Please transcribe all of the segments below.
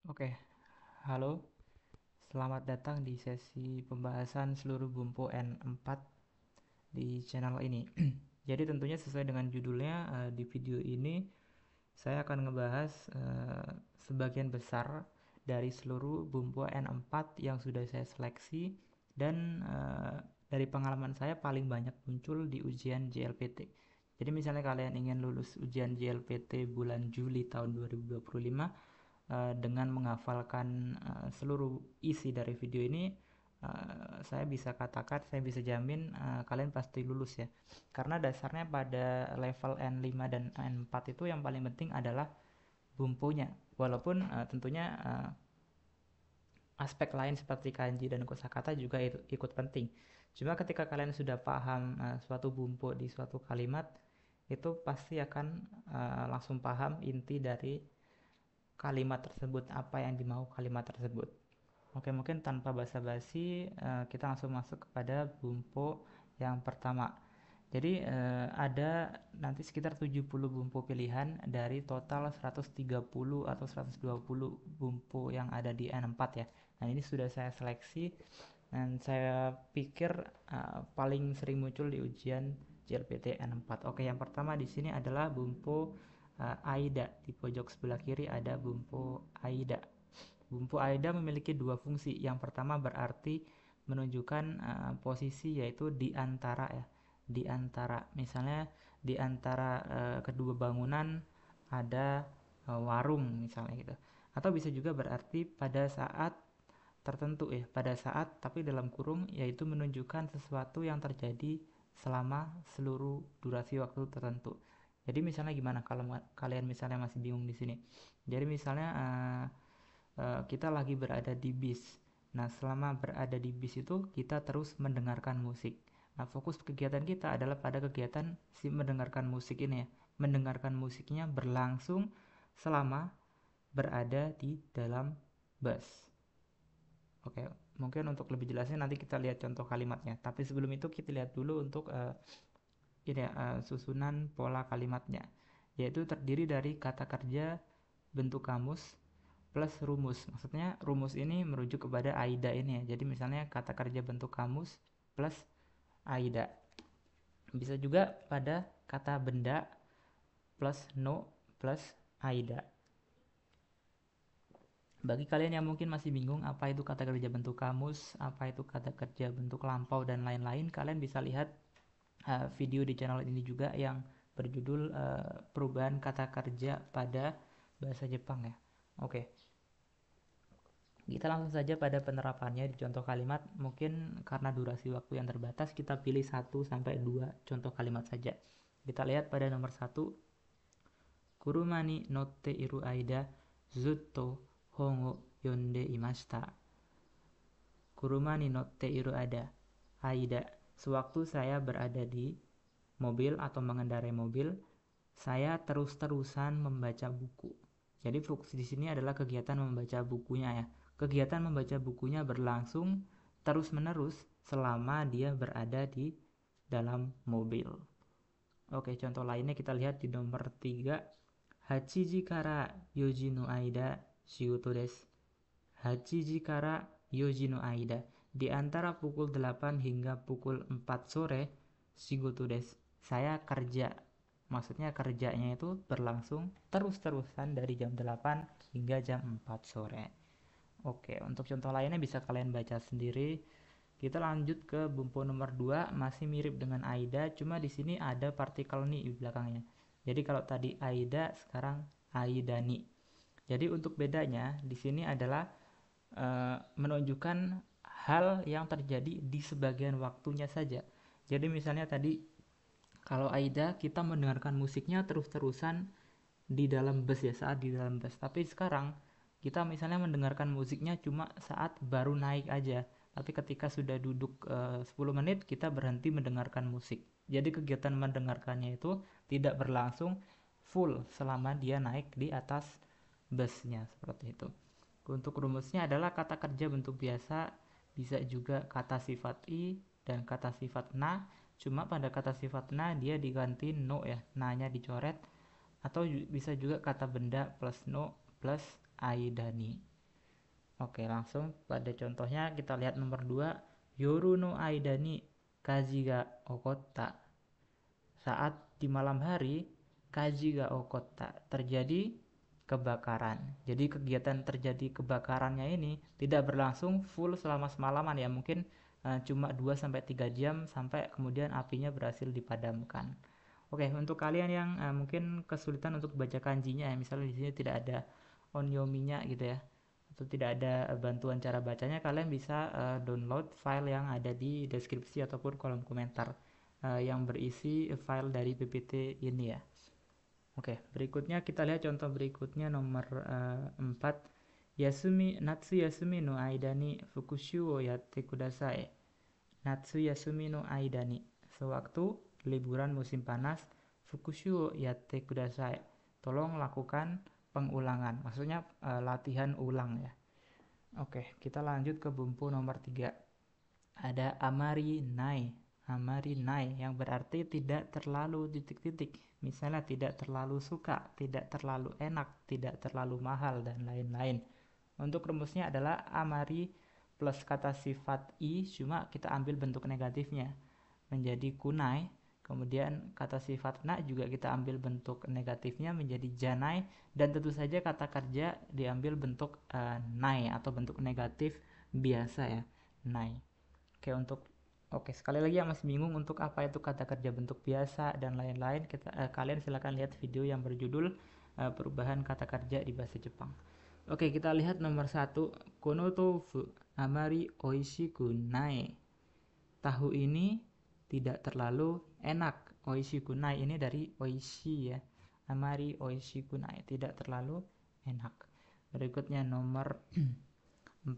Oke, halo. Selamat datang di sesi pembahasan seluruh bumpu N4 di channel ini. Jadi tentunya sesuai dengan judulnya, di video ini saya akan ngebahas sebagian besar dari seluruh bumpu N4 yang sudah saya seleksi dan dari pengalaman saya paling banyak muncul di ujian JLPT. Jadi misalnya kalian ingin lulus ujian JLPT bulan Juli tahun 2025, dengan menghafalkan seluruh isi dari video ini, saya bisa katakan, saya bisa jamin kalian pasti lulus ya. Karena dasarnya pada level N5 dan N4 itu yang paling penting adalah bumpunya. Walaupun tentunya aspek lain seperti kanji dan kosakata juga ikut penting. Cuma ketika kalian sudah paham suatu bumpu di suatu kalimat, itu pasti akan langsung paham inti dari kalimat tersebut, apa yang dimau kalimat tersebut. Oke, mungkin tanpa basa-basi, kita langsung masuk kepada bumpu yang pertama. Jadi ada nanti sekitar 70 bumpu pilihan dari total 130 atau 120 bumpu yang ada di N4 ya. Nah, ini sudah saya seleksi dan saya pikir paling sering muncul di ujian JLPT N4. Oke, yang pertama di sini adalah bumpu AIDA. Di pojok sebelah kiri ada bumpu AIDA. Bumpu AIDA memiliki dua fungsi. Yang pertama berarti menunjukkan posisi, yaitu di antara ya. Di antara, misalnya di antara kedua bangunan ada warung misalnya gitu. Atau bisa juga berarti pada saat tertentu ya, pada saat tapi dalam kurung, yaitu menunjukkan sesuatu yang terjadi selama seluruh durasi waktu tertentu. Jadi misalnya gimana kalau kalian misalnya masih bingung di sini. Jadi misalnya kita lagi berada di bis. Nah, selama berada di bis itu kita terus mendengarkan musik. Nah, fokus kegiatan kita adalah pada kegiatan si mendengarkan musik ini ya. Mendengarkan musiknya berlangsung selama berada di dalam bus. Oke, mungkin untuk lebih jelasnya nanti kita lihat contoh kalimatnya. Tapi sebelum itu kita lihat dulu untuk ini ya, susunan pola kalimatnya, yaitu terdiri dari kata kerja, bentuk kamus, plus rumus. Maksudnya rumus ini merujuk kepada AIDA ini ya. Jadi misalnya kata kerja bentuk kamus plus AIDA. Bisa juga pada kata benda plus no plus AIDA. Bagi kalian yang mungkin masih bingung apa itu kata kerja bentuk kamus, apa itu kata kerja bentuk lampau dan lain-lain, kalian bisa lihat video di channel ini juga yang berjudul perubahan kata kerja pada bahasa Jepang ya. Oke. Kita langsung saja pada penerapannya di contoh kalimat. Mungkin karena durasi waktu yang terbatas, kita pilih 1 sampai 2 contoh kalimat saja. Kita lihat pada nomor 1. Kuruma ni notte iru aida zutto hon o yonde imashita. Kuruma ni notte iru aida. Sewaktu saya berada di mobil atau mengendarai mobil, saya terus-terusan membaca buku. Jadi fokus di sini adalah kegiatan membaca bukunya ya. Kegiatan membaca bukunya berlangsung terus-menerus selama dia berada di dalam mobil. Oke, contoh lainnya kita lihat di nomor 3. Hachiji kara yoji no aida shigoto desu. Hachiji kara yoji no aida. Di antara pukul 8 hingga pukul 4 sore, shigoto desu. Saya kerja. Maksudnya kerjanya itu berlangsung terus-terusan dari jam 8 hingga jam 4 sore. Oke, untuk contoh lainnya bisa kalian baca sendiri. Kita lanjut ke bumpu nomor 2, masih mirip dengan AIDA, cuma di sini ada partikel ni di belakangnya. Jadi kalau tadi AIDA, sekarang AIDANI. Jadi untuk bedanya di sini adalah menunjukkan hal yang terjadi di sebagian waktunya saja. Jadi misalnya tadi kalau AIDA kita mendengarkan musiknya terus-terusan di dalam bus ya, saat di dalam bus. Tapi sekarang kita misalnya mendengarkan musiknya cuma saat baru naik aja. Tapi ketika sudah duduk 10 menit kita berhenti mendengarkan musik. Jadi kegiatan mendengarkannya itu tidak berlangsung full selama dia naik di atas busnya, seperti itu. Untuk rumusnya adalah kata kerja bentuk biasa, bisa juga kata sifat i dan kata sifat na. Cuma pada kata sifat na dia diganti no ya, na-nya dicoret. Atau bisa juga kata benda plus no plus aidani. Oke, langsung pada contohnya kita lihat nomor 2. Yoru no aida ni kaji ga okotta. Saat di malam hari, kaji ga okotta, terjadi kebakaran. Jadi kegiatan terjadi kebakarannya ini tidak berlangsung full selama semalaman ya, mungkin cuma 2 sampai 3 jam sampai kemudian apinya berhasil dipadamkan. Oke, untuk kalian yang mungkin kesulitan untuk baca kanjinya ya, misalnya di sini tidak ada onyominya gitu ya, atau tidak ada bantuan cara bacanya, kalian bisa download file yang ada di deskripsi ataupun kolom komentar yang berisi file dari PPT ini ya. Oke, berikutnya kita lihat contoh berikutnya nomor 4. Natsu yasumi no aida ni fukushu wo yatte kudasai. Natsu yasumi no aida ni, sewaktu liburan musim panas, fukushu wo yatte kudasai. Tolong lakukan pengulangan. Maksudnya latihan ulang ya. Oke, kita lanjut ke bumbu nomor 3. Ada amari nai. Amari nai yang berarti tidak terlalu titik-titik. Misalnya tidak terlalu suka, tidak terlalu enak, tidak terlalu mahal, dan lain-lain. Untuk rumusnya adalah amari plus kata sifat i, cuma kita ambil bentuk negatifnya menjadi kunai. Kemudian kata sifat na juga kita ambil bentuk negatifnya menjadi janai. Dan tentu saja kata kerja diambil bentuk nai atau bentuk negatif biasa ya, nai. Oke, sekali lagi yang masih bingung untuk apa itu kata kerja bentuk biasa dan lain-lain, kalian silakan lihat video yang berjudul perubahan kata kerja di bahasa Jepang. Oke, kita lihat nomor 1. Kono tofu amari oishiku nai. Tahu ini tidak terlalu enak. Oishiku nai ini dari oishi ya. Amari oishiku nai, tidak terlalu enak. Berikutnya nomor 4.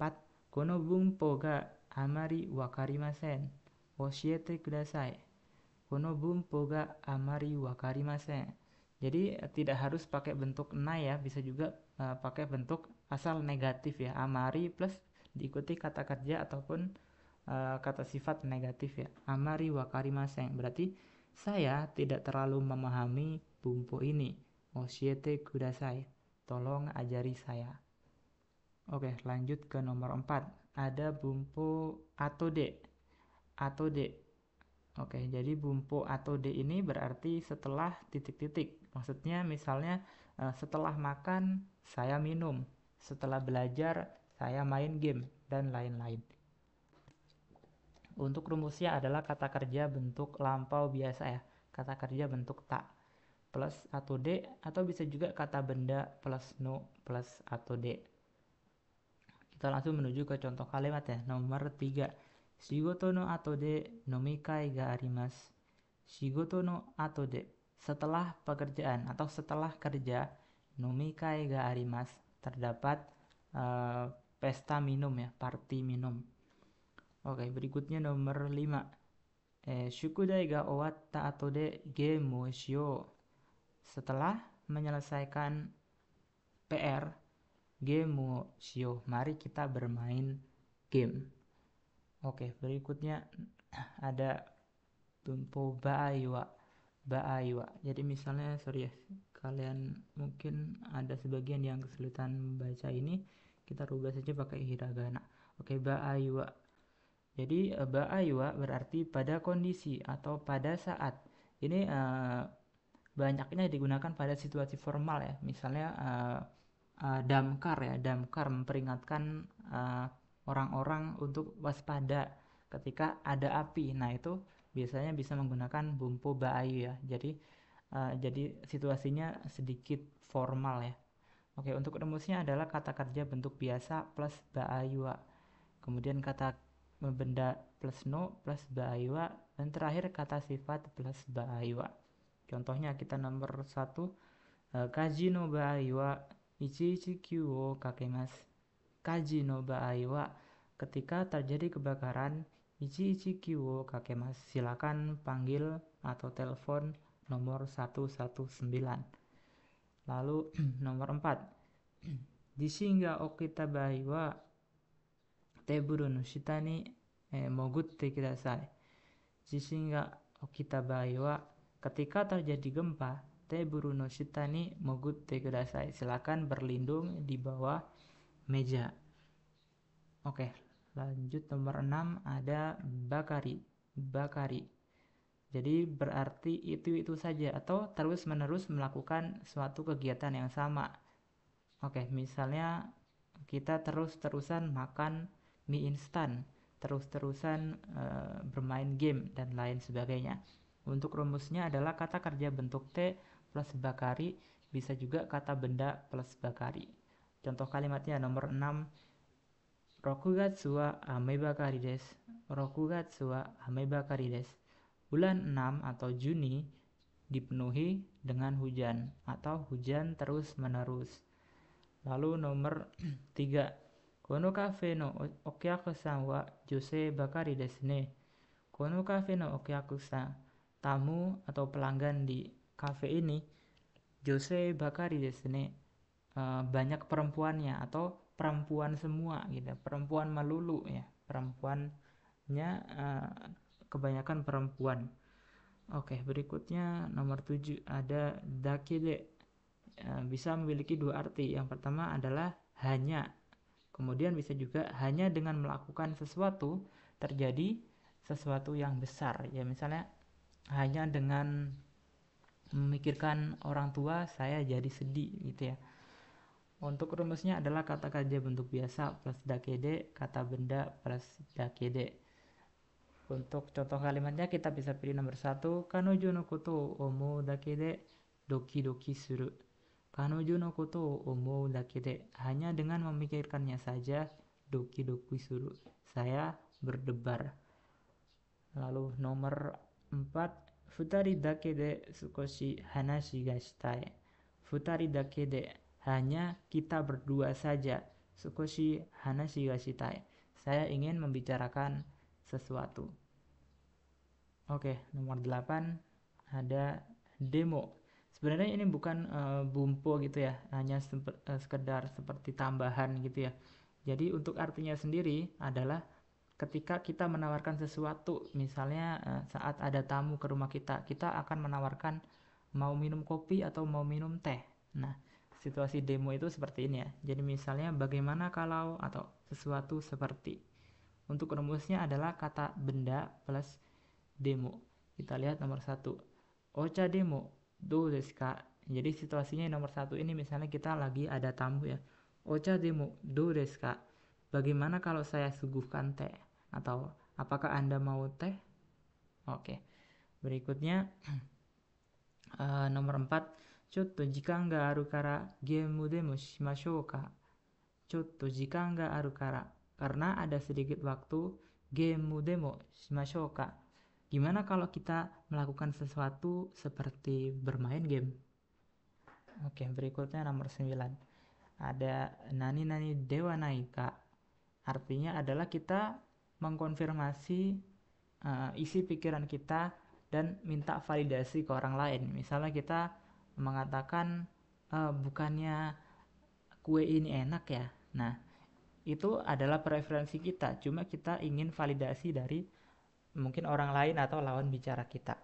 Kono bunpo ga amari wakarimasen. Oshiete kudasai. Kono bunpo ga amari wakarimasen. Jadi tidak harus pakai bentuk nai ya, bisa juga pakai bentuk asal negatif ya. Amari plus diikuti kata kerja ataupun kata sifat negatif ya. Amari wakarimasen berarti saya tidak terlalu memahami bumpo ini. Oshiete kudasai. Tolong ajari saya. Oke, lanjut ke nomor 4. Ada bumpo atode. Atode. Oke, jadi bumpo atode ini berarti setelah titik-titik. Maksudnya misalnya setelah makan saya minum, setelah belajar saya main game, dan lain-lain. Untuk rumusnya adalah kata kerja bentuk lampau biasa ya. Kata kerja bentuk ta plus atode, atau bisa juga kata benda plus no plus atode. Kita langsung menuju ke contoh kalimat ya. Nomor 3. Shigoto no atode nomikai ga arimasu. Shigoto no atode, setelah pekerjaan atau setelah kerja, nomikai ga arimasu, terdapat pesta minum ya, party minum. Oke, berikutnya nomor 5. Shukudai ga owatta atode game wo shiyou. Setelah menyelesaikan PR, game wo shiyou, mari kita bermain game. Oke, berikutnya ada bumpo baaiwa. Baaiwa. Jadi misalnya, sorry ya, kalian mungkin ada sebagian yang kesulitan membaca ini, kita rubah saja pakai hiragana. Oke, baaiwa. Jadi baaiwa berarti pada kondisi atau pada saat. Ini banyaknya digunakan pada situasi formal ya. Misalnya damkar ya, damkar memperingatkan orang-orang untuk waspada ketika ada api. Nah, itu biasanya bisa menggunakan bumpo baayu ya. Jadi situasinya sedikit formal ya. Oke, untuk rumusnya adalah kata kerja bentuk biasa plus baayua. Kemudian kata benda plus no plus baayua, dan terakhir kata sifat plus baayua. Contohnya kita nomor 1. Kaji no baayua 119 wo kakemasu. Kaji no baayua, ketika terjadi kebakaran, 119 wo kakemasu, silakan panggil atau telepon nomor 119. Lalu nomor 4. Dishin ga okita bai wa teburu no shita ni mogutte kudasai. Dishin ga okita bai wa, ketika terjadi gempa, teburu no shita ni mogutte kudasai, silakan berlindung di bawah meja. Oke, lanjut nomor 6 ada bakari. Bakari. Jadi berarti itu saja atau terus-menerus melakukan suatu kegiatan yang sama. Oke, misalnya kita terus-terusan makan mie instan, terus-terusan bermain game dan lain sebagainya. Untuk rumusnya adalah kata kerja bentuk T plus bakari, bisa juga kata benda plus bakari. Contoh kalimatnya nomor 6, Rokugatsu wa amebakari desu. Rokugatsu wa amebakari desu. Bulan 6 atau Juni dipenuhi dengan hujan atau hujan terus-menerus. Lalu nomor 3, Kono kafe no okyaku-san wa josei bakari desu ne. Kono kafe no okyaku-san, tamu atau pelanggan di kafe ini, josei bakari desu ne, banyak perempuannya atau perempuan semua gitu, perempuan melulu ya, perempuannya kebanyakan perempuan. Oke, berikutnya nomor 7 ada dakide. Bisa memiliki dua arti. Yang pertama adalah hanya. Kemudian bisa juga hanya dengan melakukan sesuatu terjadi sesuatu yang besar. Ya misalnya hanya dengan memikirkan orang tua saya jadi sedih gitu ya. Untuk rumusnya adalah kata kerja bentuk biasa plus dakede, kata benda plus dakede. Untuk contoh kalimatnya kita bisa pilih nomor 1, kanojo no koto o omou dakede doki doki suru. Kanojo no koto o omou dakede, hanya dengan memikirkannya saja doki doki suru, saya berdebar. Lalu nomor 4, futari dakede sukoshi hanashi ga shitai. Futari dakede, hanya kita berdua saja. Sukoshi hanashi ga shitai, saya ingin membicarakan sesuatu. Oke, nomor 8 ada demo. Sebenarnya ini bukan bumpo gitu ya, hanya sekedar seperti tambahan gitu ya. Jadi untuk artinya sendiri adalah ketika kita menawarkan sesuatu, misalnya saat ada tamu ke rumah kita, kita akan menawarkan mau minum kopi atau mau minum teh. Nah, situasi demo itu seperti ini ya. Jadi misalnya bagaimana kalau atau sesuatu seperti. Untuk rumusnya adalah kata benda plus demo. Kita lihat nomor 1. Ocha demo do desu ka? Jadi situasinya nomor 1 ini misalnya kita lagi ada tamu ya. Ocha demo do desu ka? Bagaimana kalau saya suguhkan teh? Atau apakah Anda mau teh? Oke. Berikutnya nomor 4. Chotto jikan ga aru kara gemu demo shimashou ka? Chotto jikan ga aru kara. Karena ada sedikit waktu, gemu demo shimashou ka? Gimana kalau kita melakukan sesuatu seperti bermain game? Oke, berikutnya nomor 9. Ada nani nani dewa naika. Artinya adalah kita mengkonfirmasi isi pikiran kita dan minta validasi ke orang lain. Misalnya kita mengatakan bukannya kue ini enak ya. Nah, itu adalah preferensi kita. Cuma kita ingin validasi dari mungkin orang lain atau lawan bicara kita.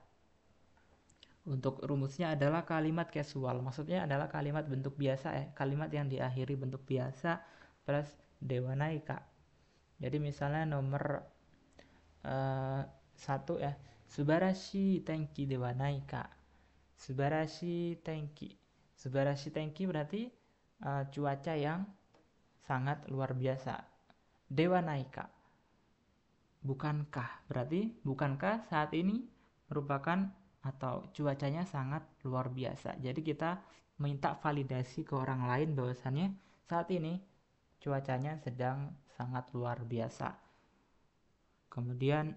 Untuk rumusnya adalah kalimat casual. Maksudnya adalah kalimat bentuk biasa kalimat yang diakhiri bentuk biasa plus dewa naika. Jadi misalnya nomor 1 ya. Subarashi tenki dewa naika. Subarashi tenki. Subarashi tenki berarti cuaca yang sangat luar biasa. Dewa naika, bukankah, berarti bukankah saat ini merupakan atau cuacanya sangat luar biasa. Jadi kita minta validasi ke orang lain bahwasannya saat ini cuacanya sedang sangat luar biasa. Kemudian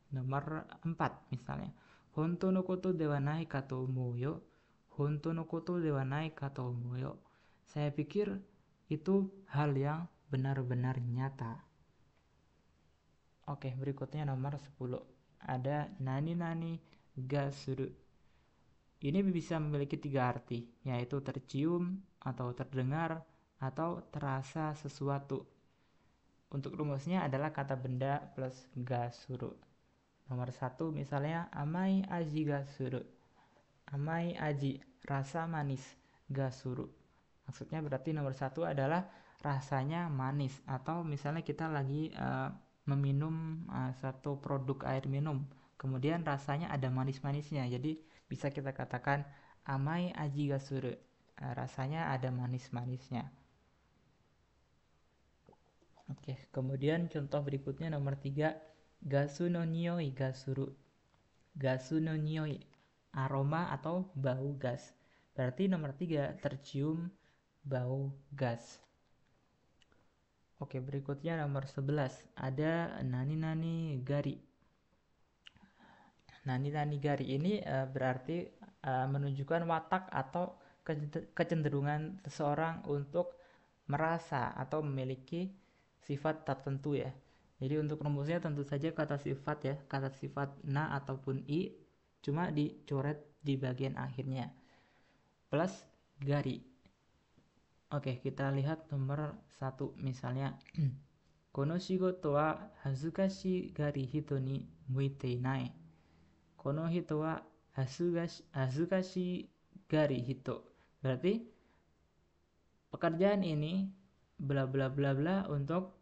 nomor 4 misalnya, honto no koto dewa nai ka to omou yo. Honto no koto dewa nai ka to omou yo. Saya pikir itu hal yang benar-benar nyata. Oke, berikutnya nomor 10. Ada nani nani ga suru. Ini bisa memiliki 3 arti, yaitu tercium atau terdengar atau terasa sesuatu. Untuk rumusnya adalah kata benda plus ga suru. Nomor 1 misalnya amai aji ga suru. Amai aji, rasa manis, ga suru. Maksudnya berarti nomor satu adalah rasanya manis, atau misalnya kita lagi meminum satu produk air minum, kemudian rasanya ada manis-manisnya, jadi bisa kita katakan amai aji ga suru. Rasanya ada manis-manisnya. Oke, kemudian contoh berikutnya nomor 3, gasu no nioi ga suru. Gasu no nioi, aroma atau bau gas. Berarti nomor 3, tercium bau gas. Oke, berikutnya nomor 11, ada nani-nani gari. Nani-nani gari ini berarti menunjukkan watak atau kecenderungan seseorang untuk merasa atau memiliki sifat tertentu ya. Jadi untuk rumusnya tentu saja kata sifat ya, kata sifat na ataupun i, cuma dicoret di bagian akhirnya. Plus gari. Oke, kita lihat nomor 1 misalnya. Kono shigoto wa hazukashi gari hito ni muite inai. Kono hito wa hazukashi gari hito. Berarti pekerjaan ini bla bla bla bla untuk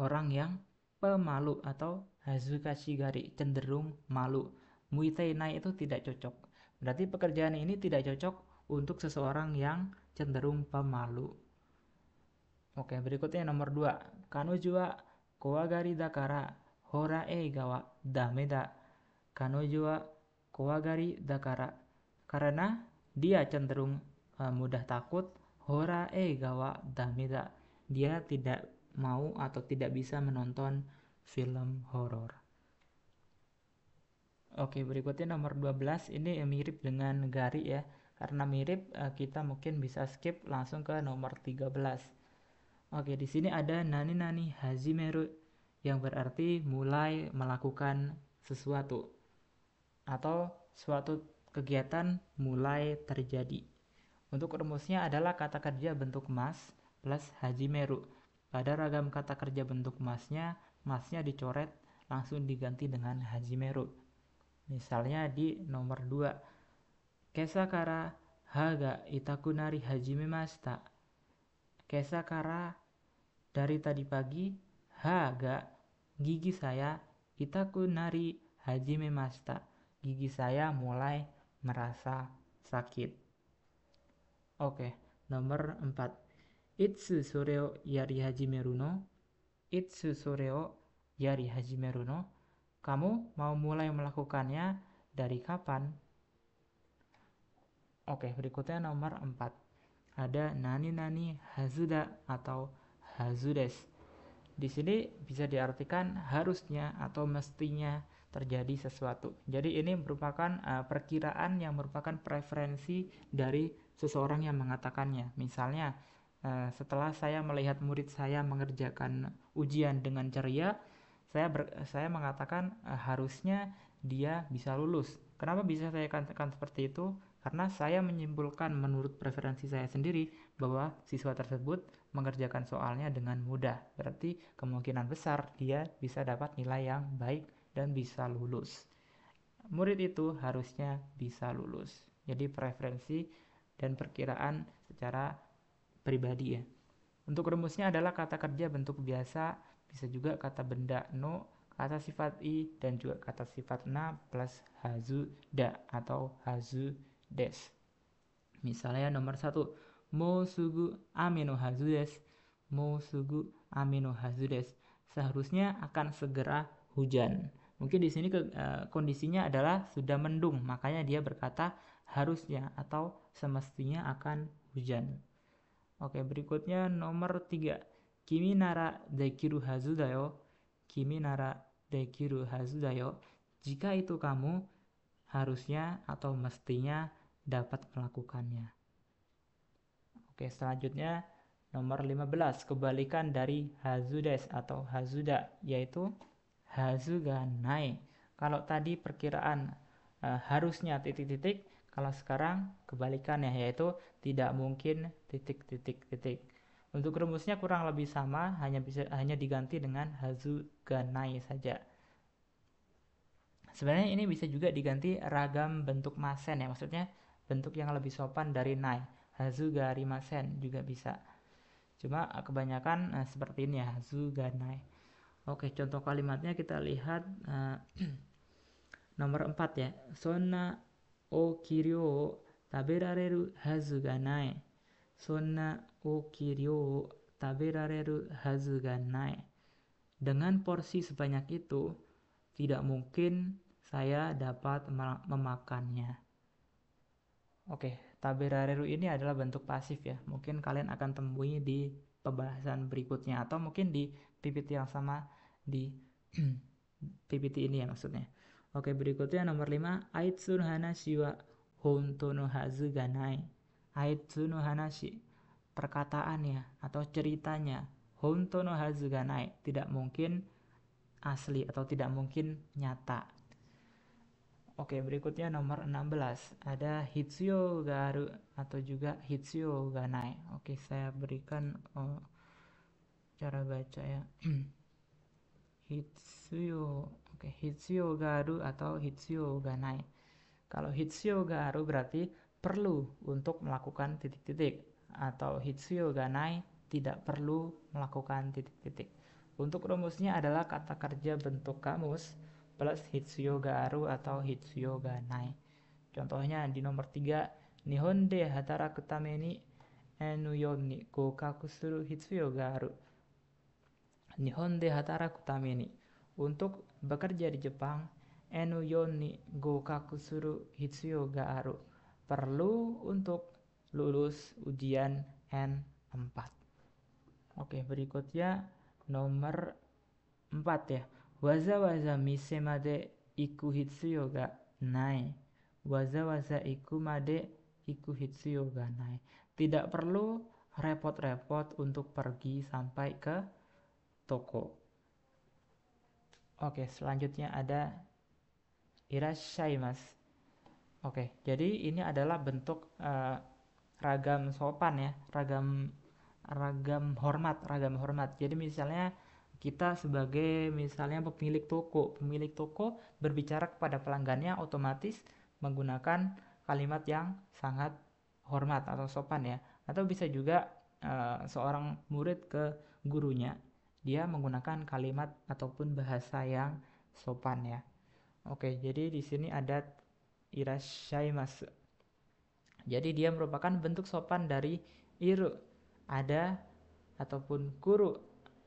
orang yang pemalu atau hazukashi gari, cenderung malu. Muite inai itu tidak cocok. Berarti pekerjaan ini tidak cocok untuk seseorang yang cenderung pemalu. Oke, berikutnya nomor 2. Kanoju wa kowagari dakara hora eiga wa dame da. Kanoju wa kowagari dakara, karena dia cenderung mudah takut, hora eiga wa dame da. Dia tidak mau atau tidak bisa menonton film horor. Oke, berikutnya nomor 12, ini mirip dengan gari ya. Karena mirip, kita mungkin bisa skip langsung ke nomor 13. Oke, di sini ada nani-nani hajimeru, yang berarti mulai melakukan sesuatu atau suatu kegiatan mulai terjadi. Untuk rumusnya adalah kata kerja bentuk mas plus hajimeru. Pada ragam kata kerja bentuk masnya dicoret langsung diganti dengan hajimeru. Misalnya di nomor 2, kesakara haga itakunari hajimemashita. Kesakara, dari tadi pagi, haga, gigi saya, itakunari hajimemashita. Gigi saya mulai merasa sakit. Oke, nomor 4, itsu sore o yari hajimeru no. Itsu sore o yari hajimeru no. Kamu mau mulai melakukannya dari kapan? Oke, berikutnya nomor 4. Ada nani-nani hazuda atau hazudes. Di sini bisa diartikan harusnya atau mestinya terjadi sesuatu. Jadi ini merupakan perkiraan yang merupakan preferensi dari seseorang yang mengatakannya. Misalnya, setelah saya melihat murid saya mengerjakan ujian dengan ceria, saya mengatakan harusnya dia bisa lulus. Kenapa bisa saya katakan seperti itu? Karena saya menyimpulkan menurut preferensi saya sendiri bahwa siswa tersebut mengerjakan soalnya dengan mudah. Berarti kemungkinan besar dia bisa dapat nilai yang baik dan bisa lulus. Murid itu harusnya bisa lulus. Jadi preferensi dan perkiraan secara pribadi ya. Untuk rumusnya adalah kata kerja bentuk biasa, bisa juga kata benda no, kata sifat i, dan juga kata sifat na plus hazu da atau hazu des. Misalnya nomor 1, mou sugu ame no hazu des. Mou sugu ame no hazu des. Seharusnya akan segera hujan. Mungkin di sini kondisinya adalah sudah mendung, makanya dia berkata harusnya atau semestinya akan hujan. Oke, berikutnya nomor 3. Kimi nara dekiru hazu da yo. Kimi nara dekiru hazu da yo. Jika itu kamu, harusnya atau mestinya dapat melakukannya. Oke, selanjutnya nomor 15. Kebalikan dari hazudes atau hazuda, yaitu hazuganai. Kalau tadi perkiraan harusnya titik-titik, kalau sekarang kebalikannya, yaitu tidak mungkin titik-titik-titik. Untuk rumusnya kurang lebih sama, hanya diganti dengan hazuganai saja. Sebenarnya ini bisa juga diganti ragam bentuk masen ya, maksudnya bentuk yang lebih sopan dari nai. hazugarimasen juga bisa. Cuma kebanyakan seperti ini ya, hazuganai. Oke, contoh kalimatnya kita lihat nomor 4 ya. Sonna o kiryo o taberareru hazu ga nai. Sonna o kiryo o taberareru hazu ga nai. Dengan porsi sebanyak itu, tidak mungkin saya dapat memakannya. Oke, taberareru ini adalah bentuk pasif ya. Mungkin kalian akan temui di pembahasan berikutnya atau mungkin di PPT yang sama di PPT ini ya maksudnya. Oke, berikutnya nomor 5, aitsu no hanashi wa hontou no hazu ga nai. Aitsu no hanashi, perkataannya atau ceritanya, hontou no hazu ga nai, tidak mungkin asli atau tidak mungkin nyata. Oke, berikutnya nomor 16, ada hitsuyo ga aru atau juga hitsuyo ga nai. Oke, saya berikan cara baca ya. Hitsuyo. Oke, hitsuyo ga aru atau hitsuyo ga nai. Kalau hitsuyo ga aru berarti perlu untuk melakukan titik-titik, atau hitsuyo ga nai tidak perlu melakukan titik-titik. Untuk rumusnya adalah kata kerja bentuk kamus plus hitsuyo ga aru atau hitsuyo ga nai. Contohnya di nomor 3, Nihon de hataraku tame ni N4 ni gokaku suru hitsuyo ga aru. Nihon de hataraku tame ni, untuk bekerja di Jepang, N4 ni gokaku suru hitsuyo ga aru, perlu untuk lulus ujian N4. Oke, berikutnya nomor 4 ya. Waza-waza mise made iku hitsuyo ga nai. Waza-waza iku made iku hitsuyo ga nai. Tidak perlu repot-repot untuk pergi sampai ke toko. Oke, selanjutnya ada irashaimasu. Oke, jadi ini adalah bentuk ragam sopan ya, ragam hormat. Jadi misalnya kita sebagai misalnya pemilik toko berbicara kepada pelanggannya otomatis menggunakan kalimat yang sangat hormat atau sopan ya. Atau bisa juga seorang murid ke gurunya, dia menggunakan kalimat ataupun bahasa yang sopan ya. Oke, jadi di sini ada irashaimasu. Jadi dia merupakan bentuk sopan dari iru, ada ataupun kuru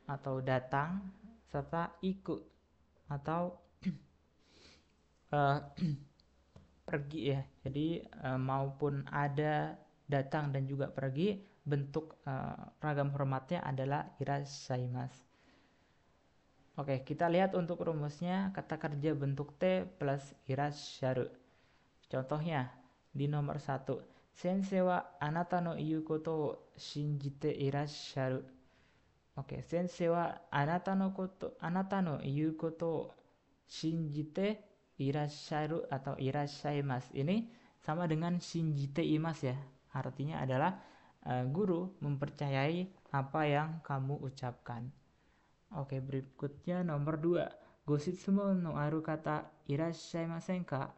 atau datang, serta iku atau pergi ya. Jadi maupun ada, datang, dan juga pergi, bentuk ragam hormatnya adalah irashaimasu. Oke, kita lihat untuk rumusnya, kata kerja bentuk T plus irasharu. Contohnya di nomor 1, Sensei wa anata no iu koto o shinjite irasharu. Oke, sensei wa anata no iu koto o shinjite irasharu atau irashaimasu. Ini sama dengan shinjite imasu ya. Artinya adalah guru mempercayai apa yang kamu ucapkan. Oke, berikutnya nomor 2, goshitsumon no aru kata irashaimasen ka?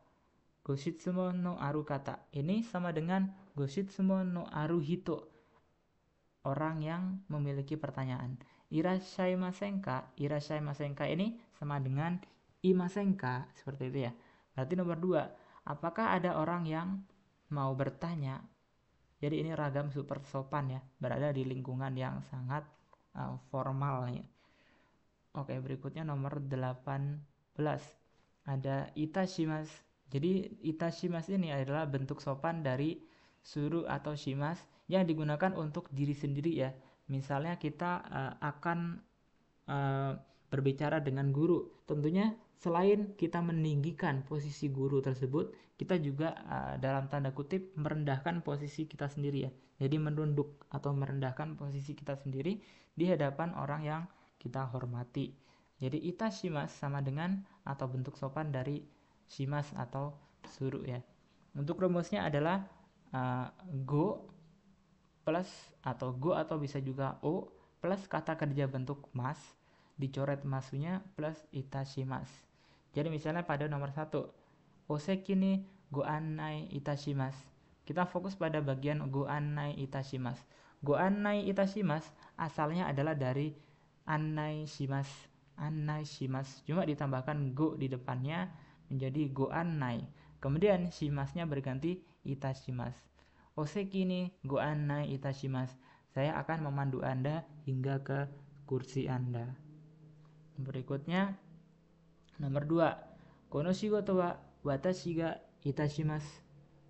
Goshitsumon no aru kata. Ini sama dengan goshitsumon no aru hito, orang yang memiliki pertanyaan. Irashaimasen ka? Irashaimasen ka ini sama dengan imasen ka, seperti itu ya. Berarti nomor 2, apakah ada orang yang mau bertanya? Jadi ini ragam super sopan ya, berada di lingkungan yang sangat formal ya. Oke, berikutnya nomor 18, ada itashimasu. Jadi itashimasu ini adalah bentuk sopan dari suru atau shimasu yang digunakan untuk diri sendiri ya. Misalnya kita akan berbicara dengan guru, tentunya selain kita meninggikan posisi guru tersebut, kita juga dalam tanda kutip merendahkan posisi kita sendiri ya. Jadi menunduk atau merendahkan posisi kita sendiri di hadapan orang yang kita hormati. Jadi itashimasu sama dengan atau bentuk sopan dari shimasu atau suru ya. Untuk rumusnya adalah go plus atau go atau bisa juga o plus kata kerja bentuk mas, dicoret masunya plus itashimasu. Jadi misalnya pada nomor 1, oseki ni go annai itashimasu. Kita fokus pada bagian go annai itashimasu. Go annai itashimasu asalnya adalah dari annai shimasu. Annai shimasu. Cuma ditambahkan go di depannya menjadi go annai. Kemudian shimasnya berganti itashimasu. Oseki ni go annai itashimasu. Saya akan memandu Anda hingga ke kursi Anda. Berikutnya nomor 2. Kono shigoto wa watashi ga itashimasu.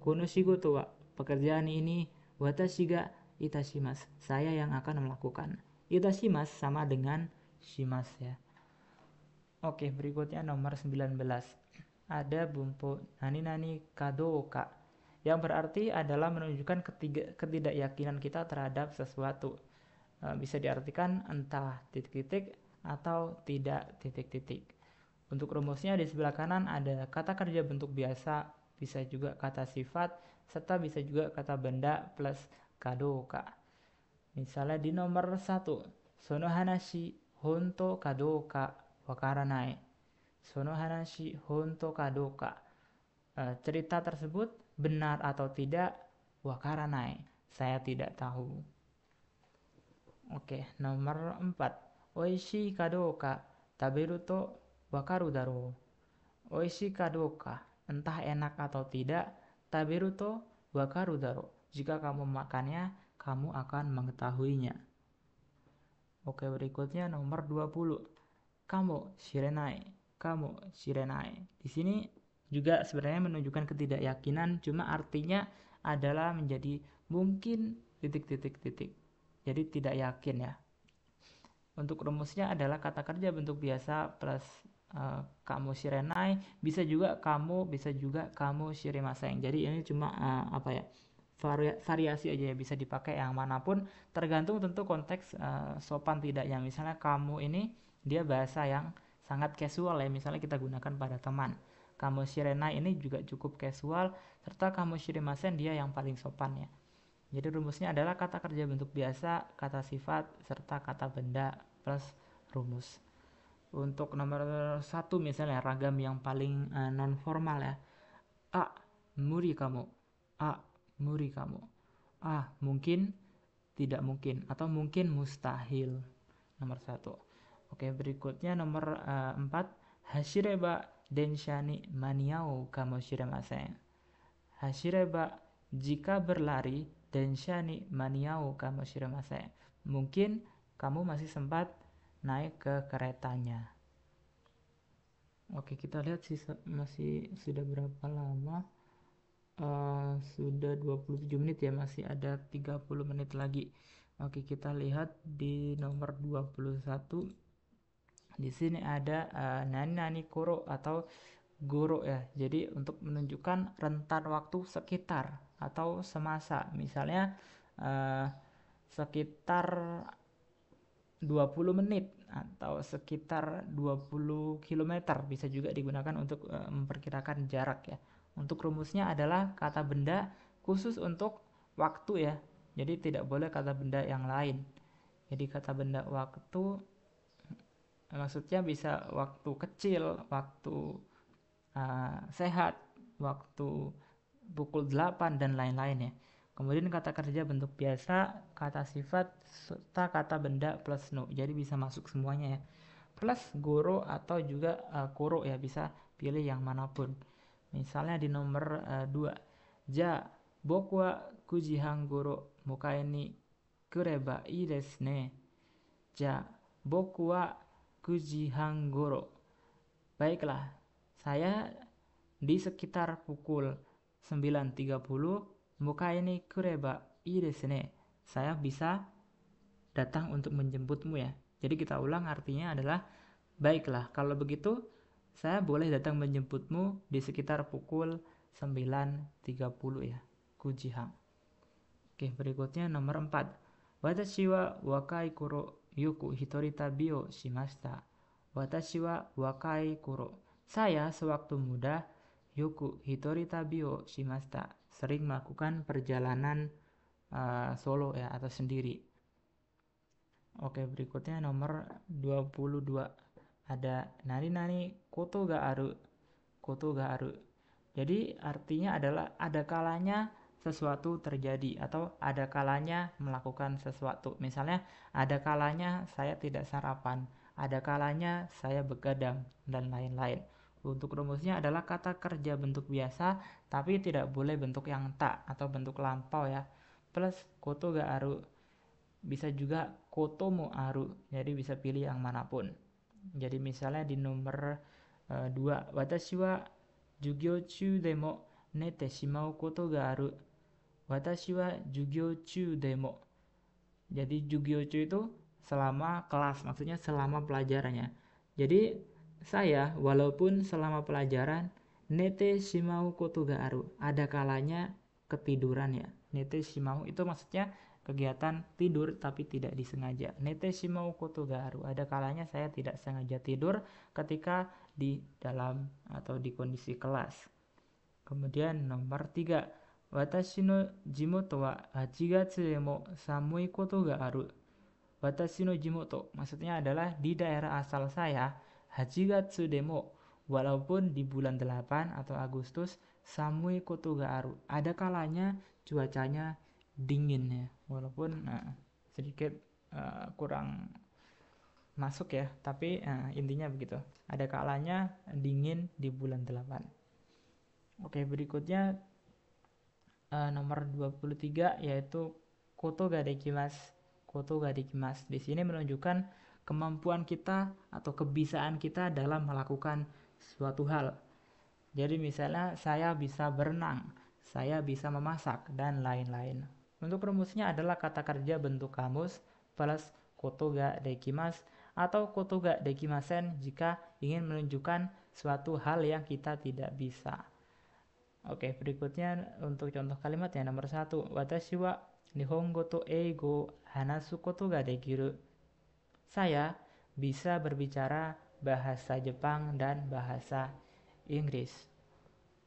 Kono shigoto wa, pekerjaan ini, watashi ga itashimasu, saya yang akan melakukan. Itashimasu sama dengan shimasu ya. Oke, berikutnya nomor 19. Ada bumpu nani-nani kadoka, yang berarti adalah menunjukkan ketidakyakinan kita terhadap sesuatu. Bisa diartikan entah titik-titik atau tidak titik-titik. Untuk rumusnya di sebelah kanan ada kata kerja bentuk biasa, bisa juga kata sifat, serta bisa juga kata benda plus kadoka. Misalnya di nomor 1, sono hanashi honto kadoka wakaranai. Sono hanashi honto kadoka. Cerita tersebut benar atau tidak, wakaranai, saya tidak tahu. Oke, nomor 4. Oishii kadoka taberu to wakaru daro. Oishii kadoka, entah enak atau tidak, taberu to wakaru daro. Jika kamu makannya, kamu akan mengetahuinya. Oke, berikutnya nomor 20. Kamu shirenai. Kamu shirenai. Di sini juga sebenarnya menunjukkan ketidakyakinan, cuma artinya adalah menjadi mungkin titik-titik-titik. Jadi tidak yakin ya. Untuk rumusnya adalah kata kerja bentuk biasa plus kamu shirenai, bisa juga kamu shirimasen. Jadi ini cuma variasi aja ya, bisa dipakai yang manapun, tergantung tentu konteks sopan tidaknya. Misalnya kamu ini dia bahasa yang sangat casual ya, misalnya kita gunakan pada teman. Kamu shirenai ini juga cukup casual, serta kamu shirimasen dia yang paling sopan ya. Jadi rumusnya adalah kata kerja bentuk biasa, kata sifat, serta kata benda plus rumus. Untuk nomor 1 misalnya ragam yang paling non formal ya. A, muri kamu. A, muri kamu. A, mungkin, tidak mungkin, atau mungkin mustahil. Nomor 1. Oke, berikutnya nomor 4. Hashireba densha ni maniau kamu shiremasen. Hashireba, jika berlari, densha ni maniau kamu shiremasen. Mungkin kamu masih sempat naik ke keretanya. Oke, kita lihat masih sudah berapa lama. Sudah 27 menit ya, masih ada 30 menit lagi. Oke, kita lihat di nomor 21. Di sini ada nani-nani koro atau goro ya. Jadi untuk menunjukkan rentan waktu sekitar atau semasa. Misalnya sekitar 20 menit atau sekitar 20 km bisa juga digunakan untuk memperkirakan jarak ya. Untuk rumusnya adalah kata benda khusus untuk waktu ya. Jadi tidak boleh kata benda yang lain. Jadi kata benda waktu maksudnya bisa waktu kecil, waktu sehat, waktu pukul 8 dan lain-lain ya. Kemudian kata kerja bentuk biasa, kata sifat, serta kata benda plus no. Jadi bisa masuk semuanya ya. Plus goro atau juga koro ya, bisa pilih yang manapun. Misalnya di nomor 2. Ja, boku wa 9 時半goro mukae ni kureba ii desu ne. Ja, boku wa 9 時半 goro. Baiklah, saya di sekitar pukul 9.30 muka ini kureba ii desu ne. Saya bisa datang untuk menjemputmu ya. Jadi kita ulang, artinya adalah baiklah, kalau begitu saya boleh datang menjemputmu di sekitar pukul 9.30 ya. Kujihan. Oke, berikutnya nomor 4. Watashi wa wakai koro yoku hitori tabi o shimashita. Watashi wa wakai koro. Saya sewaktu muda yoku hitori tabi o shimashita, sering melakukan perjalanan solo ya, atau sendiri. Oke, berikutnya nomor 22. Ada nani-nani koto ga aru. Koto ga aru. Jadi artinya adalah ada kalanya sesuatu terjadi atau ada kalanya melakukan sesuatu. Misalnya, ada kalanya saya tidak sarapan, ada kalanya saya begadang, dan lain-lain. Untuk rumusnya adalah kata kerja bentuk biasa, tapi tidak boleh bentuk yang tak atau bentuk lampau ya. Plus koto ga aru, bisa juga koto mo aru, jadi bisa pilih yang manapun. Jadi misalnya di nomor 2, watashi wa jugyo chū demo nete shimau koto ga aru. Watashi wa jugyo chū demo. Jadi jugyo chū itu selama kelas, maksudnya selama pelajarannya. Jadi saya walaupun selama pelajaran nete shimau koto ga aru, ada kalanya ketiduran ya. Nete shimau itu maksudnya kegiatan tidur tapi tidak disengaja. Nete shimau koto ga aru, ada kalanya saya tidak sengaja tidur ketika di dalam atau di kondisi kelas. Kemudian nomor 3, watashi no jimoto wa 8 gatsu de mo samui koto ga aru. Watashi no jimoto maksudnya adalah di daerah asal saya, 8 gatsu de mo, walaupun di bulan 8 atau Agustus, samui koto ga aru, ada kalanya cuacanya dingin ya, walaupun sedikit kurang masuk ya, tapi intinya begitu, ada kalanya dingin di bulan 8. Oke, berikutnya nomor 23 yaitu koto ga dekimasu. Koto ga dekimasu di sini menunjukkan kemampuan kita atau kebiasaan kita dalam melakukan suatu hal. Jadi misalnya saya bisa berenang, saya bisa memasak, dan lain-lain. Untuk rumusnya adalah kata kerja bentuk kamus plus koto ga dekimasu atau koto ga dekimasen jika ingin menunjukkan suatu hal yang kita tidak bisa. Oke, berikutnya untuk contoh kalimat yang nomor 1. Watashi wa nihongo to eigo hanasu koto ga dekiru. Saya bisa berbicara bahasa Jepang dan bahasa Inggris.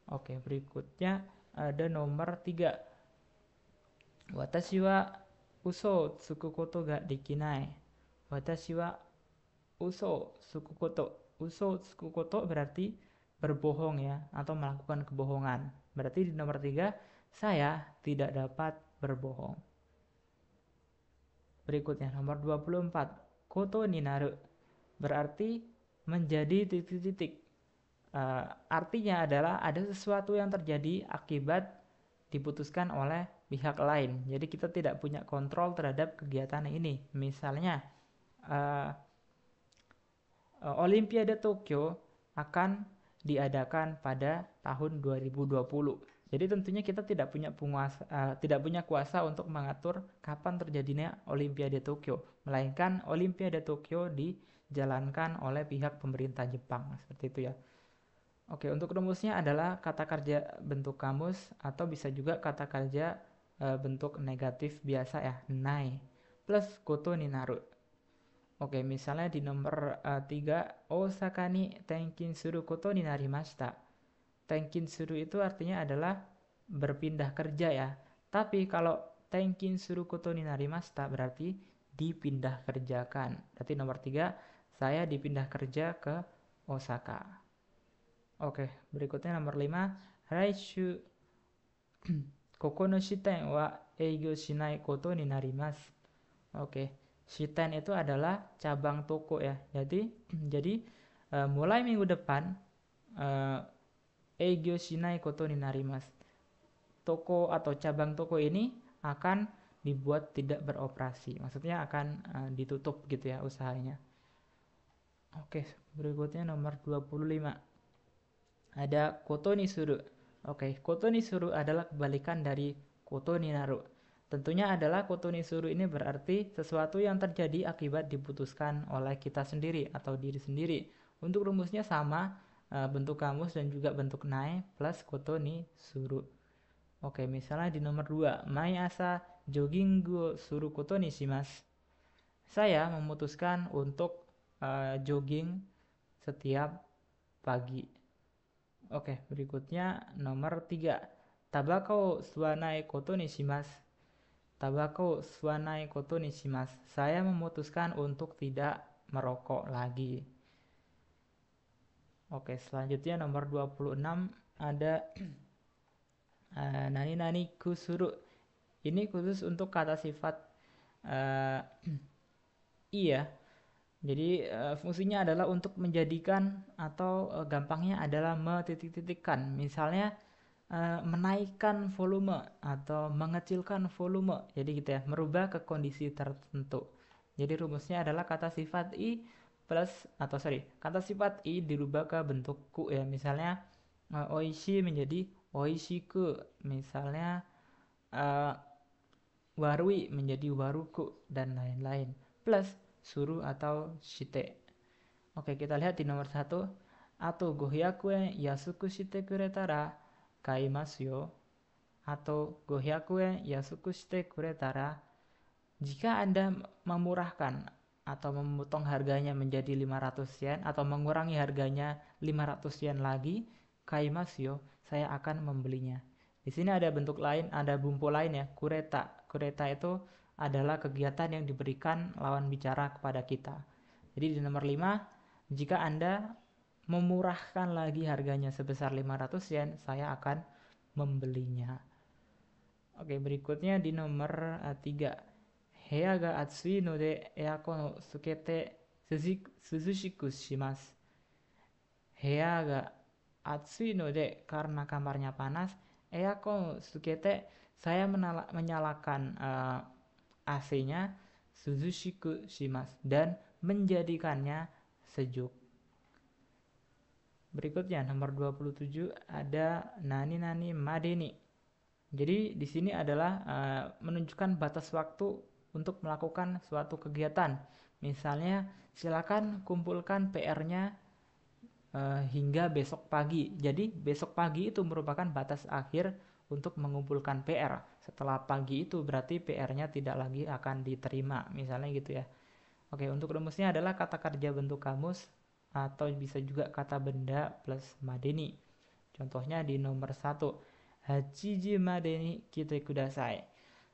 Oke, berikutnya ada nomor 3. Watashi wa uso tsuku koto ga dekinai. Watashi wa uso tsuku koto. Uso tsuku koto berarti berbohong ya, atau melakukan kebohongan. Berarti di nomor 3, saya tidak dapat berbohong. Berikutnya nomor 24, koto ni naru, berarti menjadi titik-titik. Artinya adalah ada sesuatu yang terjadi akibat diputuskan oleh pihak lain. Jadi kita tidak punya kontrol terhadap kegiatan ini. Misalnya Olimpiade Tokyo akan diadakan pada tahun 2020. Jadi tentunya kita tidak punya kuasa untuk mengatur kapan terjadinya Olimpiade Tokyo, melainkan Olimpiade Tokyo dijalankan oleh pihak pemerintah Jepang, seperti itu ya. Oke, untuk rumusnya adalah kata kerja bentuk kamus atau bisa juga kata kerja bentuk negatif biasa ya, nai plus koto ni naru. Oke, misalnya di nomor 3, Osaka ni tenkin suru koto ni narimashita. Tenkin suru itu artinya adalah berpindah kerja ya. Tapi kalau tenkin suru koto ni narimashita berarti dipindah kerjakan. Berarti nomor 3, saya dipindah kerja ke Osaka. Oke, berikutnya nomor 5, Raishu koko no shiten wa eigyo shinai koto ni narimasu. Oke, shiten itu adalah cabang toko ya. Jadi mulai minggu depan eigyo shinai koto ni narimasu. Toko atau cabang toko ini akan dibuat tidak beroperasi. Maksudnya akan ditutup gitu ya usahanya. Oke, berikutnya nomor 25. Ada koto ni suru. Oke, koto ni suru adalah kebalikan dari koto ni naru. Tentunya adalah koto ni suru ini berarti sesuatu yang terjadi akibat diputuskan oleh kita sendiri atau diri sendiri. Untuk rumusnya sama, bentuk kamus dan juga bentuk nai plus koto ni suru. Oke, misalnya di nomor 2, mai asa jogging go suru koto ni shimasu. Saya memutuskan untuk jogging setiap pagi. Oke, berikutnya nomor 3, tabako suwanai koto ni shimasu. Tabako suwanai koto ni shimasu. Saya memutuskan untuk tidak merokok lagi. Oke, selanjutnya nomor 26 ada Nani nani kusuru. Ini khusus untuk kata sifat uh, i ya. Jadi fungsinya adalah untuk menjadikan atau gampangnya adalah metitik-titikkan. Misalnya menaikkan volume atau mengecilkan volume. Jadi gitu ya, merubah ke kondisi tertentu. Jadi rumusnya adalah kata sifat i plus atau sorry, kata sifat i dirubah ke bentuk ku ya. Misalnya oishi menjadi oishiku. Misalnya uh, warui menjadi waruku dan lain-lain. Plus suru atau shite. Oke, kita lihat di nomor 1. Ato 500 yen yasuku shite kuretara kaimasu yo. Atau 500 yen yasuku shite kuretara, jika Anda memurahkan atau memotong harganya menjadi 500 yen atau mengurangi harganya 500 yen lagi, kaimasu yo, saya akan membelinya. Di sini ada bentuk lain, ada bumpu lain ya, kureta. Kureta itu adalah kegiatan yang diberikan lawan bicara kepada kita. Jadi di nomor 5, jika Anda memurahkan lagi harganya sebesar 500 yen, saya akan membelinya. Oke, berikutnya di nomor 3. Heya ga atsui node earkon o tsukete suzushiku shimasu. Heya ga atsui node, karena kamarnya panas, earkon o tsukete, saya menyalakan AC-nya, suzushiku shimasu, dan menjadikannya sejuk. Berikutnya nomor 27 ada nani nani madeni. Jadi di sini adalah menunjukkan batas waktu untuk melakukan suatu kegiatan. Misalnya silakan kumpulkan PR-nya hingga besok pagi. Jadi besok pagi itu merupakan batas akhir untuk mengumpulkan PR. Setelah pagi itu berarti PR-nya tidak lagi akan diterima. Misalnya gitu ya. Oke, untuk rumusnya adalah kata kerja bentuk kamus atau bisa juga kata benda plus madeni. Contohnya di nomor 1. Hachiji madeni kite kudasai.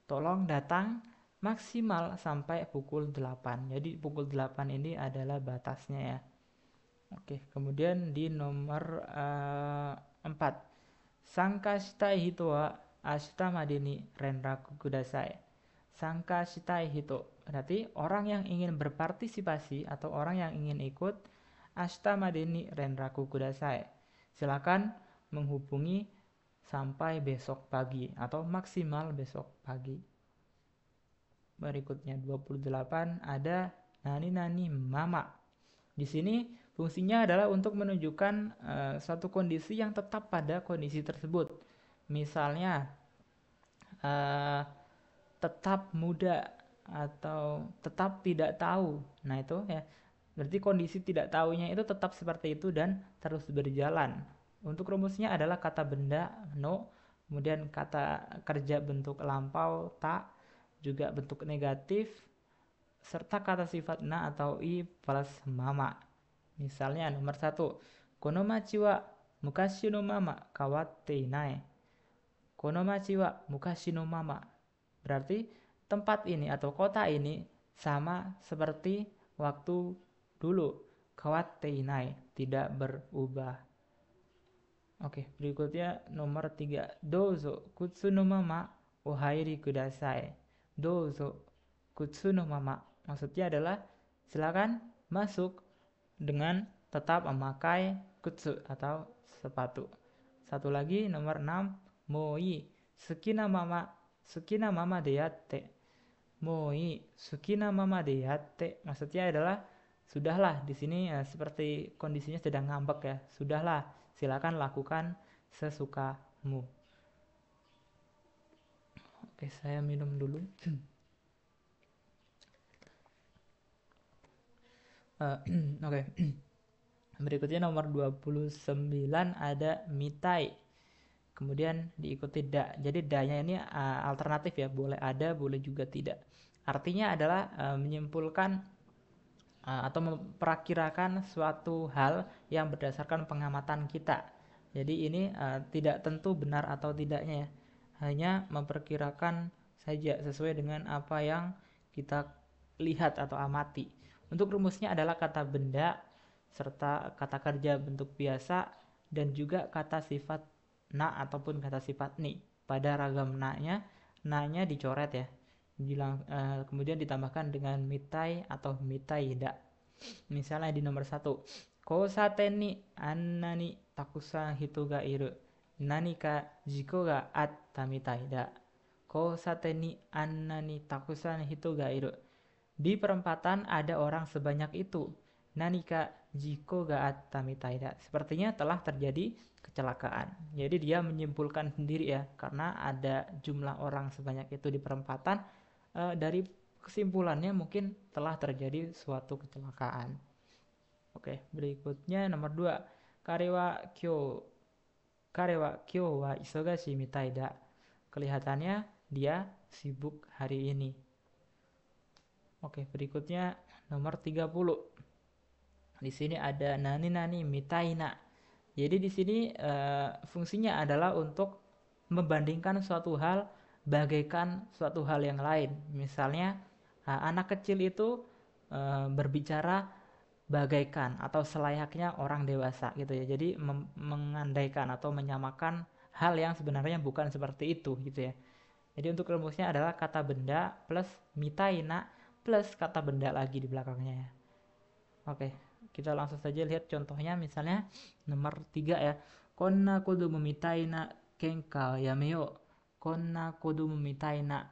Tolong datang maksimal sampai pukul 8. Jadi pukul 8 ini adalah batasnya ya. Oke, kemudian di nomor 4. Sanka shitai hito wa ashita madeni renraku kudasai. Sangka shitai hito, berarti orang yang ingin berpartisipasi atau orang yang ingin ikut, ashita madeni renraku kudasai, silakan menghubungi sampai besok pagi atau maksimal besok pagi. Berikutnya 28 ada nani nani mama. Di sini fungsinya adalah untuk menunjukkan suatu kondisi yang tetap pada kondisi tersebut. Misalnya tetap muda atau tetap tidak tahu. Nah itu ya, berarti kondisi tidak tahunya itu tetap seperti itu dan terus berjalan. Untuk rumusnya adalah kata benda no, kemudian kata kerja bentuk lampau ta, juga bentuk negatif, serta kata sifat na atau i plus mama. Misalnya nomor 1, kono machi wa mukashi no mama kawatte inai. Kono machi wa mukashi no mama, berarti tempat ini atau kota ini sama seperti waktu dulu. Kawatte inai, tidak berubah. Oke, berikutnya nomor 3. Dozo kutsu no mama ohairi kudasai. Dozo kutsu no mama, maksudnya adalah silakan masuk dengan tetap memakai kutsu atau sepatu. Satu lagi nomor 6. Moi sukina mama de yatte. Moi sukina mama de yatte, maksudnya adalah sudahlah, di sini seperti kondisinya sedang ngambek ya. Sudahlah, silakan lakukan sesukamu. Oke, saya minum dulu. Oke. Berikutnya nomor 29 ada mitai. Kemudian diikuti da. Jadi da-nya ini alternatif ya, boleh ada, boleh juga tidak. Artinya adalah menyimpulkan atau memperakirakan suatu hal yang berdasarkan pengamatan kita. Jadi ini tidak tentu benar atau tidaknya ya. Hanya memperkirakan saja sesuai dengan apa yang kita lihat atau amati. Untuk rumusnya adalah kata benda serta kata kerja bentuk biasa dan juga kata sifat na ataupun kata sifat ni. pada ragam na-nya dicoret ya. Kemudian ditambahkan dengan mitai atau mitaida. Misalnya di nomor 1, kousaten ni annani takusan hito ga iru, nanika jiko ga atta mitai da. Kousaten ni annani takusan hito ga iru. Di perempatan ada orang sebanyak itu. Nanika jiko ga atta mitai da. Sepertinya telah terjadi kecelakaan. Jadi dia menyimpulkan sendiri ya, karena ada jumlah orang sebanyak itu di perempatan, dari kesimpulannya mungkin telah terjadi suatu kecelakaan. Oke, berikutnya nomor 2. Kare wa kyou wa isogashi mitai da. Kelihatannya dia sibuk hari ini. Oke, berikutnya nomor 30. Di sini ada nani mitai na. Jadi di sini fungsinya adalah untuk membandingkan suatu hal bagaikan suatu hal yang lain. Misalnya anak kecil itu berbicara bagaikan atau selayaknya orang dewasa gitu ya. Jadi mengandaikan atau menyamakan hal yang sebenarnya bukan seperti itu gitu ya. Jadi untuk rumusnya adalah kata benda plus mitaina plus kata benda lagi di belakangnya ya. Oke, kita langsung saja lihat contohnya. Misalnya nomor 3 ya. Konna kodomo mitaina kenka yameyo. Konna kodomo mitaina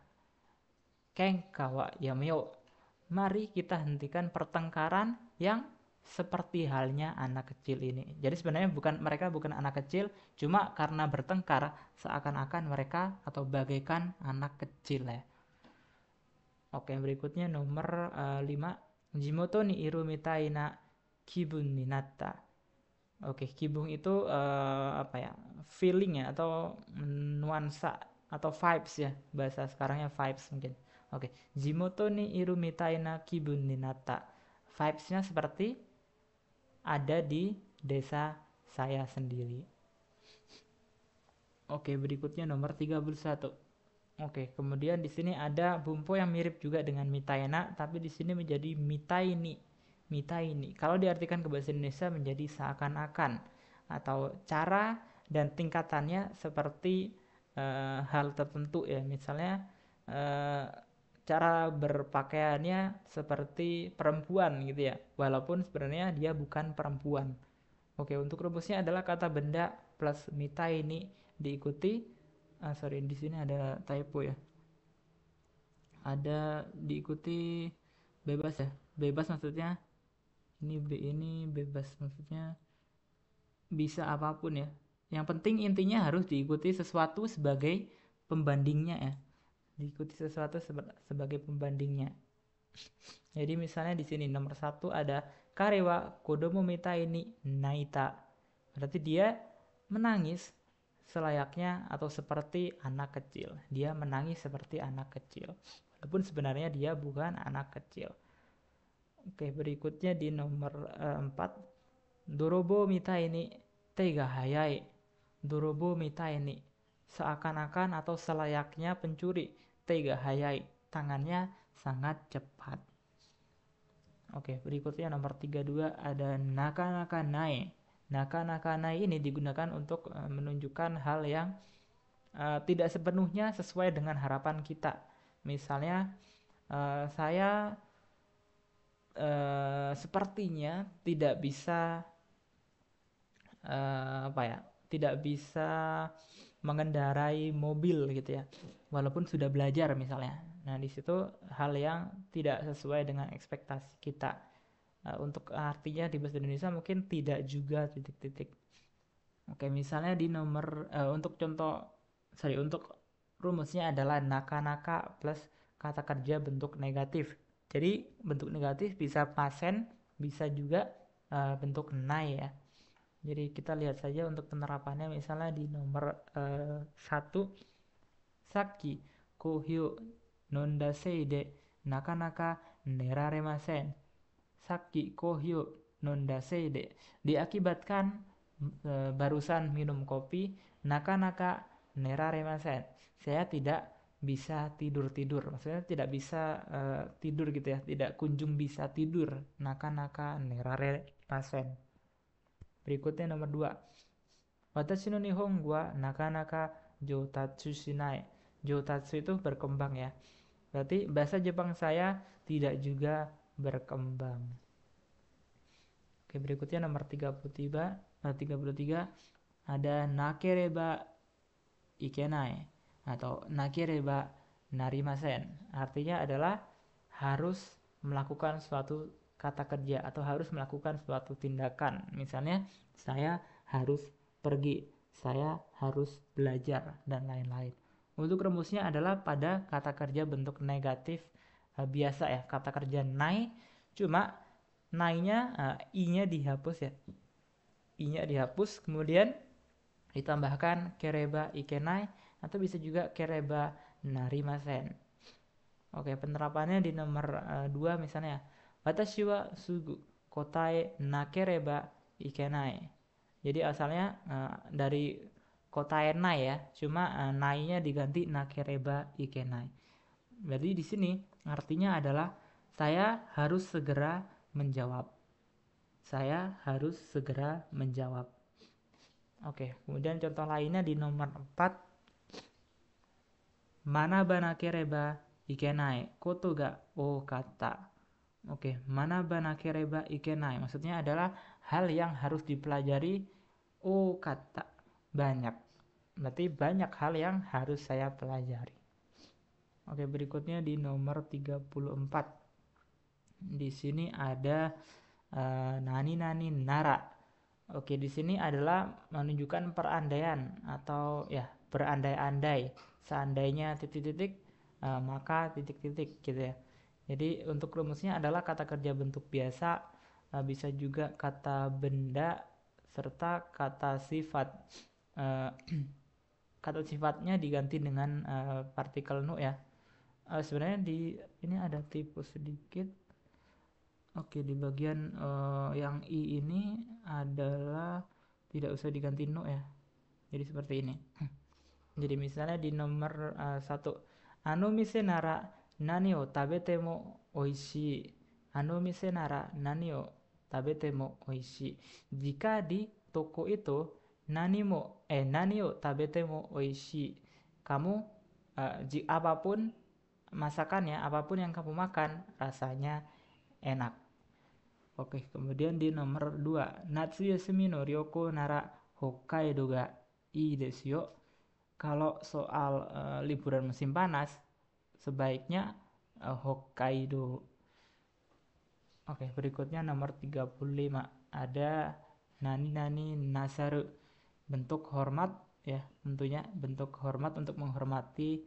kenka wa yameyo. Mari kita hentikan pertengkaran yang seperti halnya anak kecil ini. Jadi sebenarnya mereka bukan anak kecil, cuma karena bertengkar seakan-akan mereka atau bagaikan anak kecil ya. Oke, berikutnya nomor 5. Jimoto ni iru mitai na kibun ni natta. Oke, kibun itu apa ya? Feeling ya atau nuansa atau vibes ya. Bahasa sekarangnya vibes mungkin. Oke, jimoto ni iru mitai na kibun ni natta. Vibes-nya seperti ada di desa saya sendiri. Oke, berikutnya nomor 31. Oke, kemudian di sini ada bumpo yang mirip juga dengan mitaina, tapi di sini menjadi mitaini. Mitaini. Kalau diartikan ke bahasa Indonesia menjadi seakan-akan atau cara dan tingkatannya seperti hal tertentu ya. Misalnya cara berpakaiannya seperti perempuan gitu ya, walaupun sebenarnya dia bukan perempuan. Oke, untuk rumusnya adalah kata benda plus mitaini diikuti di sini ada typo ya. Ada diikuti bebas ya. Bebas maksudnya ini bebas maksudnya bisa apapun ya. Yang penting intinya harus diikuti sesuatu sebagai pembandingnya ya. Diikuti sesuatu sebagai pembandingnya. Jadi misalnya di sini nomor 1 ada karewa kodomo mitaini naita. Berarti dia menangis selayaknya atau seperti anak kecil. Dia menangis seperti anak kecil. Walaupun sebenarnya dia bukan anak kecil. Oke, berikutnya di nomor 4. Dorobo mitaini teiga hayai. Dorobo mitaini. Seakan-akan atau selayaknya pencuri. Teiga hayai. Tangannya sangat cepat. Oke, berikutnya nomor 32 ada naka-naka nae. Naka-naka nae ini digunakan untuk menunjukkan hal yang tidak sepenuhnya sesuai dengan harapan kita. Misalnya saya sepertinya tidak bisa tidak bisa mengendarai mobil gitu ya, walaupun sudah belajar misalnya. Nah, di situ hal yang tidak sesuai dengan ekspektasi kita. Untuk artinya di bahasa Indonesia mungkin tidak juga titik-titik. Oke, misalnya di nomor untuk rumusnya adalah naka-naka plus kata kerja bentuk negatif. Jadi bentuk negatif bisa pasen, bisa juga bentuk nai ya. Jadi kita lihat saja untuk penerapannya. Misalnya di nomor 1, Saki kohyo nonda seide nakanaka neraremasen. Saki kohyo nonda seide, diakibatkan barusan minum kopi, nakanaka neraremasen, saya tidak bisa tidur. Maksudnya tidak bisa tidur gitu ya, tidak kunjung bisa tidur. Nakanaka neraremasen. Berikutnya nomor 2. Watashi no nihongo wa nakanaka Jotatsu shinai. Jotatsu itu berkembang ya. Berarti bahasa Jepang saya tidak juga berkembang. Oke, berikutnya nomor 33 ada nakereba ikenai atau nakereba narimasen. Artinya adalah harus melakukan suatu kata kerja atau harus melakukan suatu tindakan. Misalnya saya harus pergi, saya harus belajar dan lain-lain. Untuk rumusnya adalah pada kata kerja bentuk negatif biasa ya, kata kerja nai, cuma nainya i-nya dihapus ya. I-nya dihapus, kemudian ditambahkan kereba ikenai atau bisa juga kereba narimasen. Oke, penerapannya di nomor 2 misalnya. Watashi wa sugu kotae nakereba ikenai. Jadi asalnya dari kotae nai ya, cuma nai-nya diganti nakereba ikenai. Berarti di sini artinya adalah saya harus segera menjawab. Saya harus segera menjawab. Oke, kemudian contoh lainnya di nomor 4. Manaba nakereba ikenai koto ga okata. Oke, manaba nakereba ikenai maksudnya adalah hal yang harus dipelajari okata, banyak. Berarti banyak hal yang harus saya pelajari. Oke, berikutnya di nomor 34. Di sini ada nani-nani nara. Oke, di sini adalah menunjukkan perandaian atau ya berandai-andai. Seandainya titik-titik maka titik-titik gitu ya. Jadi untuk rumusnya adalah kata kerja bentuk biasa, bisa juga kata benda serta kata sifat. Kata sifatnya diganti dengan partikel nu ya. Sebenarnya di ini ada tipe sedikit. Oke, di bagian yang i ini adalah tidak usah diganti no ya. Jadi seperti ini. Jadi misalnya di nomor 1, ano mise nara nani o tabete mo oishii. Ano mise nara nani o tabete mo oishii. Jika di toko itu nani o tabete mo oishii. Kamu apapun masakannya, apapun yang kamu makan rasanya enak. Oke, kemudian di nomor 2, Natsuyasumi no ryoko nara Hokkaido ga ii desu yo. Kalau soal liburan musim panas, sebaiknya Hokkaido. Oke, berikutnya nomor 35, ada nani-nani nasaru, bentuk hormat ya, tentunya bentuk hormat untuk menghormati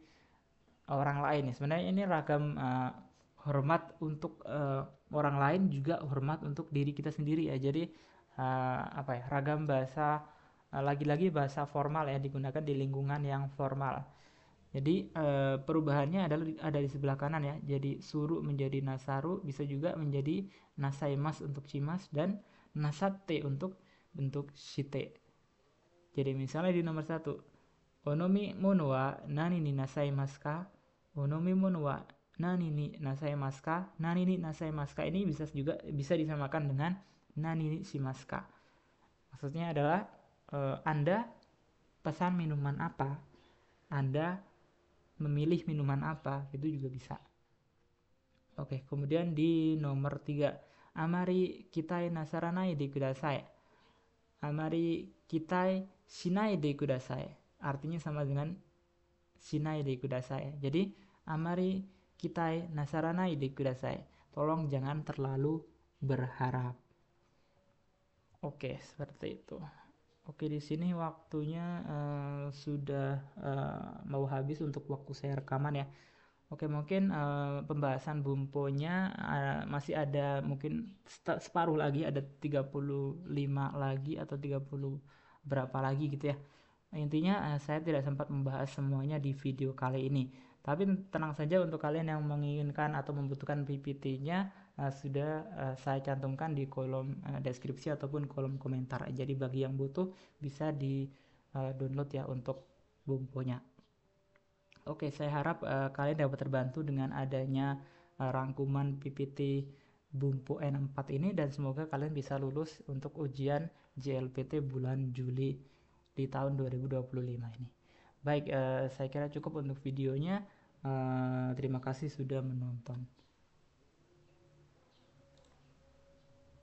orang lain. Sebenarnya ini ragam hormat untuk orang lain juga hormat untuk diri kita sendiri ya. Jadi ragam bahasa, lagi-lagi bahasa formal ya, digunakan di lingkungan yang formal. Jadi perubahannya ada di sebelah kanan ya. Jadi suru menjadi nasaru, bisa juga menjadi nasaimas untuk cimas dan nasate untuk bentuk shite. Jadi misalnya di nomor 1, onomi mono wa nani ni nasaimasu ka? Onomi mono wa nani ni nasaimasu ka? Nani ni nasaimasu ka ini bisa disamakan dengan nani ni shimasu ka. Maksudnya adalah Anda pesan minuman apa? Anda memilih minuman apa? Itu juga bisa. Oke, kemudian di nomor 3, amari kitai nasaranai de kudasai. Amari kitai shinai de kudasai. Artinya sama dengan shinai de kudasai. Jadi amari kitai nasaranai de kudasai. Tolong jangan terlalu berharap. Oke, seperti itu. Oke, di sini waktunya sudah mau habis untuk waktu saya rekaman ya. Oke, mungkin pembahasan bumponya masih ada mungkin separuh lagi, ada 35 lagi atau 30 berapa lagi gitu ya. Intinya saya tidak sempat membahas semuanya di video kali ini. Tapi tenang saja, untuk kalian yang menginginkan atau membutuhkan PPT-nya sudah saya cantumkan di kolom deskripsi ataupun kolom komentar. Jadi bagi yang butuh bisa di download ya untuk bumponya. Oke, saya harap kalian dapat terbantu dengan adanya rangkuman PPT Bumpo N4 ini, dan semoga kalian bisa lulus untuk ujian JLPT bulan Juli di tahun 2025 ini. Baik, saya kira cukup untuk videonya. Terima kasih sudah menonton.